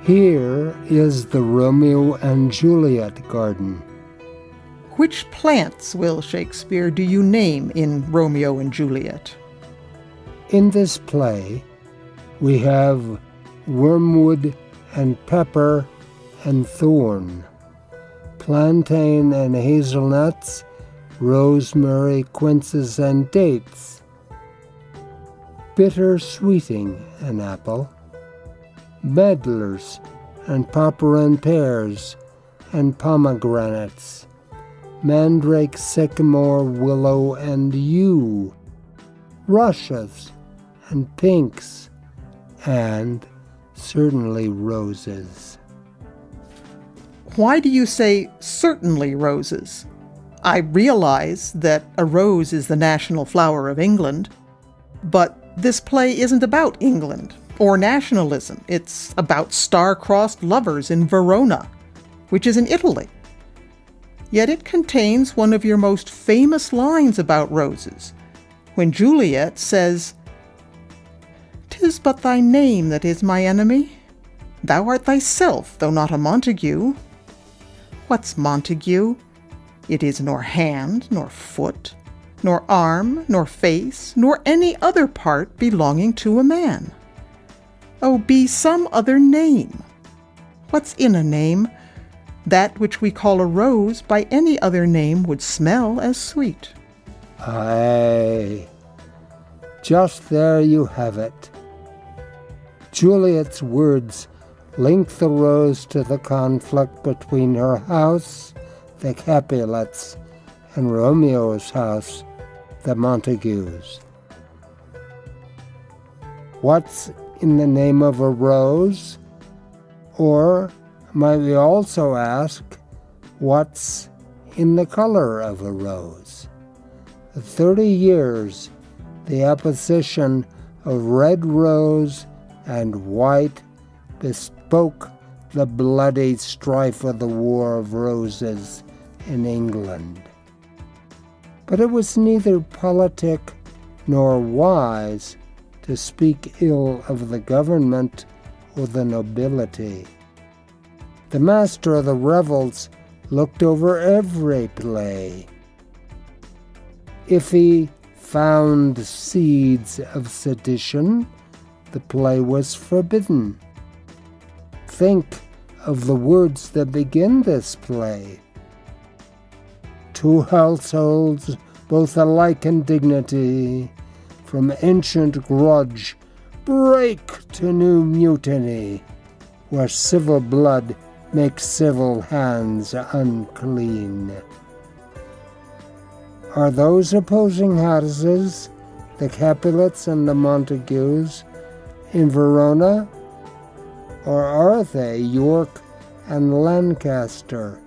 Here is the Romeo and Juliet Garden. Which plants, Will Shakespeare, do you name in Romeo and Juliet? In this play, we have wormwood and pepper and thorn, plantain and hazelnuts, rosemary, quinces, and dates, bitter sweeting and apple, medlars and popper and pears and pomegranates, mandrake, sycamore, willow, and yew, rushes and pinks, and certainly roses. Why do you say certainly roses? I realize that a rose is the national flower of England, but this play isn't about England or nationalism. It's about star-crossed lovers in Verona, which is in Italy. Yet it contains one of your most famous lines about roses, when Juliet says, "'Tis but thy name that is my enemy. Thou art thyself, though not a Montague." What's Montague? It is nor hand, nor foot, nor arm, nor face, nor any other part belonging to a man. Oh, be some other name. What's in a name? That which we call a rose by any other name would smell as sweet. Aye, just there you have it. Juliet's words link the rose to the conflict between her house, the Capulets, and Romeo's house, the Montagues. What's in the name of a rose? Or might we also ask, what's in the color of a rose? For 30 years, the opposition of red rose and white bespoke the bloody strife of the War of Roses in England. But it was neither politic nor wise to speak ill of the government or the nobility. The master of the revels looked over every play. If he found seeds of sedition, the play was forbidden. Think of the words that begin this play. Two households, both alike in dignity, from ancient grudge break to new mutiny, where civil blood makes civil hands unclean. Are those opposing houses, the Capulets and the Montagues, in Verona? Or are they York and Lancaster,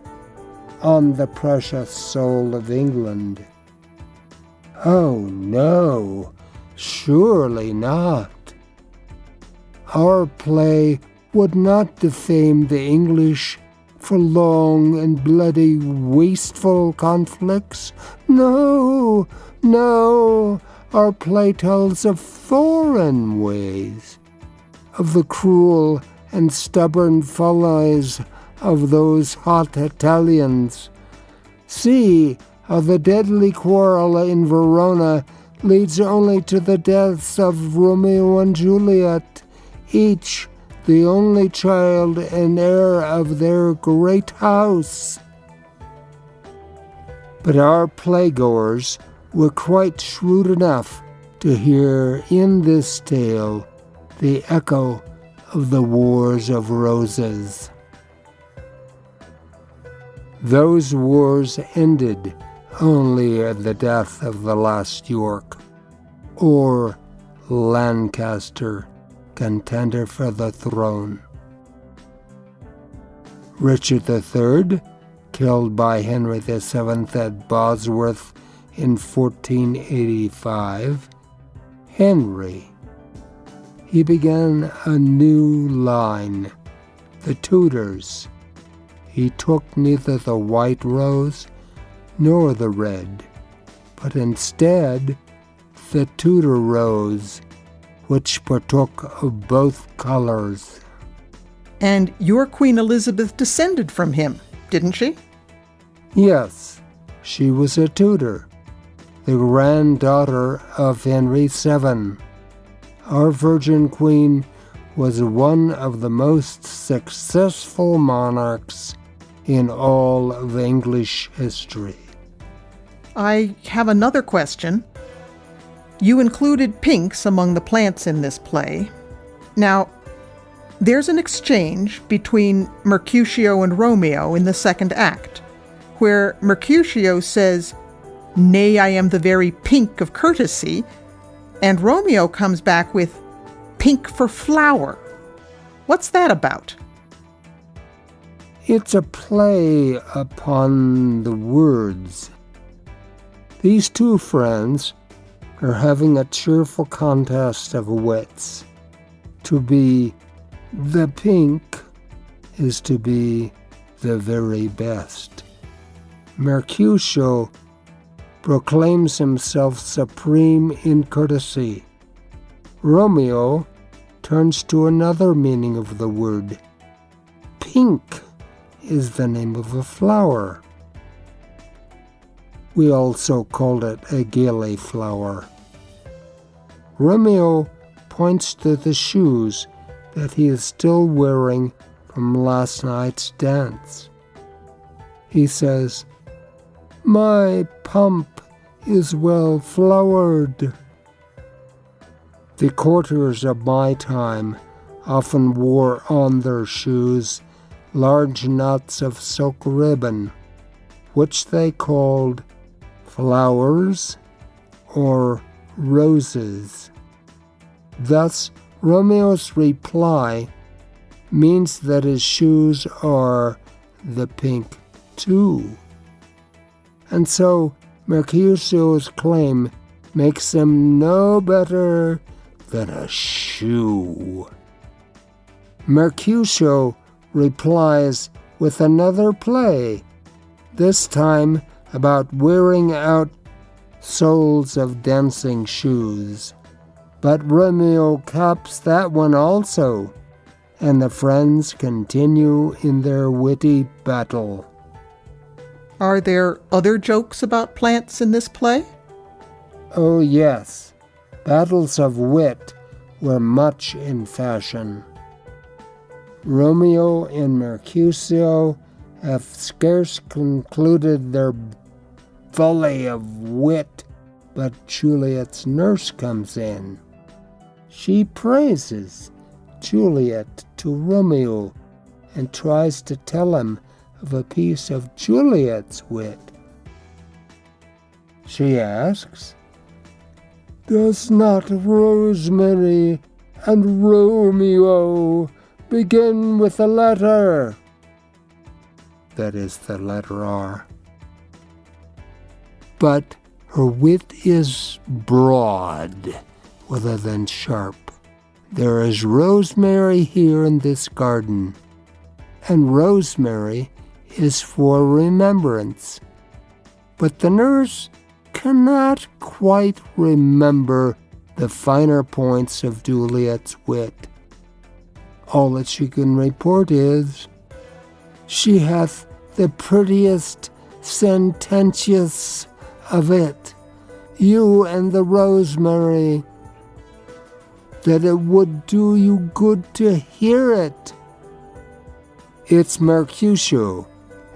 on the precious soul of England? Oh no, surely not. Our play would not defame the English for long and bloody, wasteful conflicts. No, no, our play tells of foreign ways, of the cruel and stubborn follies of those hot Italians. See how the deadly quarrel in Verona leads only to the deaths of Romeo and Juliet, each the only child and heir of their great house. But our playgoers were quite shrewd enough to hear in this tale the echo of the Wars of Roses. Those wars ended only at the death of the last York, or Lancaster, contender for the throne. Richard III, killed by Henry VII at Bosworth in 1485, Henry. He began a new line, the Tudors. He took neither the white rose nor the red, but instead the Tudor rose, which partook of both colors. And your Queen Elizabeth descended from him, didn't she? Yes, she was a Tudor, the granddaughter of Henry VII. Our Virgin Queen was one of the most successful monarchs in all of English history. I have another question. You included pinks among the plants in this play. Now, there's an exchange between Mercutio and Romeo in the second act, where Mercutio says, "Nay, I am the very pink of courtesy," and Romeo comes back with, "Pink for flower." What's that about? It's a play upon the words. These two friends are having a cheerful contest of wits. To be the pink is to be the very best. Mercutio proclaims himself supreme in courtesy. Romeo turns to another meaning of the word. Pink is the name of a flower. We also called it a gilliflower. Romeo points to the shoes that he is still wearing from last night's dance. He says, "My pump is well flowered." The courtiers of my time often wore on their shoes large knots of silk ribbon, which they called flowers or roses. Thus, Romeo's reply means that his shoes are the pink too. And so Mercutio's claim makes them no better than a shoe. Mercutio replies with another play, this time about wearing out soles of dancing shoes. But Romeo caps that one also, and the friends continue in their witty battle. Are there other jokes about plants in this play? Oh yes, battles of wit were much in fashion. Romeo and Mercutio have scarce concluded their volley of wit, but Juliet's nurse comes in. She praises Juliet to Romeo and tries to tell him of a piece of Juliet's wit. She asks, "Does not Rosemary and Romeo begin with the letter?" That is the letter R. But her wit is broad rather than sharp. There is rosemary here in this garden, and rosemary is for remembrance. But the nurse cannot quite remember the finer points of Juliet's wit. All that she can report is, "She hath the prettiest sententious of it, you and the rosemary, that it would do you good to hear it." It's Mercutio,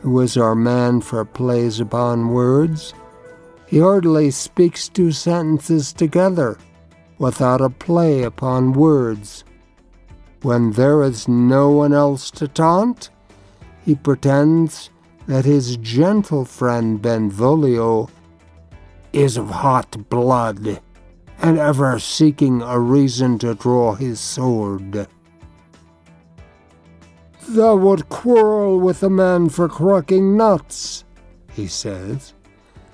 who is our man for plays upon words. He hardly speaks two sentences together without a play upon words. When there is no one else to taunt, he pretends that his gentle friend Benvolio is of hot blood and ever seeking a reason to draw his sword. "Thou would quarrel with a man for cracking nuts," he says,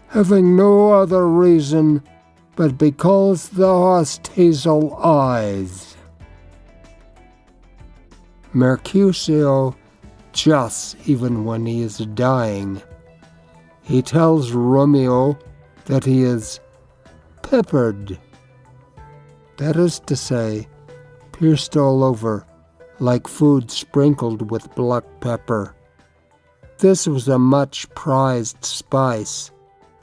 "having no other reason but because thou hast hazel eyes." Mercutio justs even when he is dying. He tells Romeo that he is peppered. That is to say, pierced all over like food sprinkled with black pepper. This was a much prized spice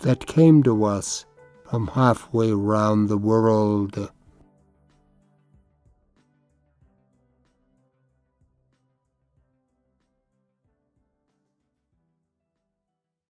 that came to us from halfway round the world.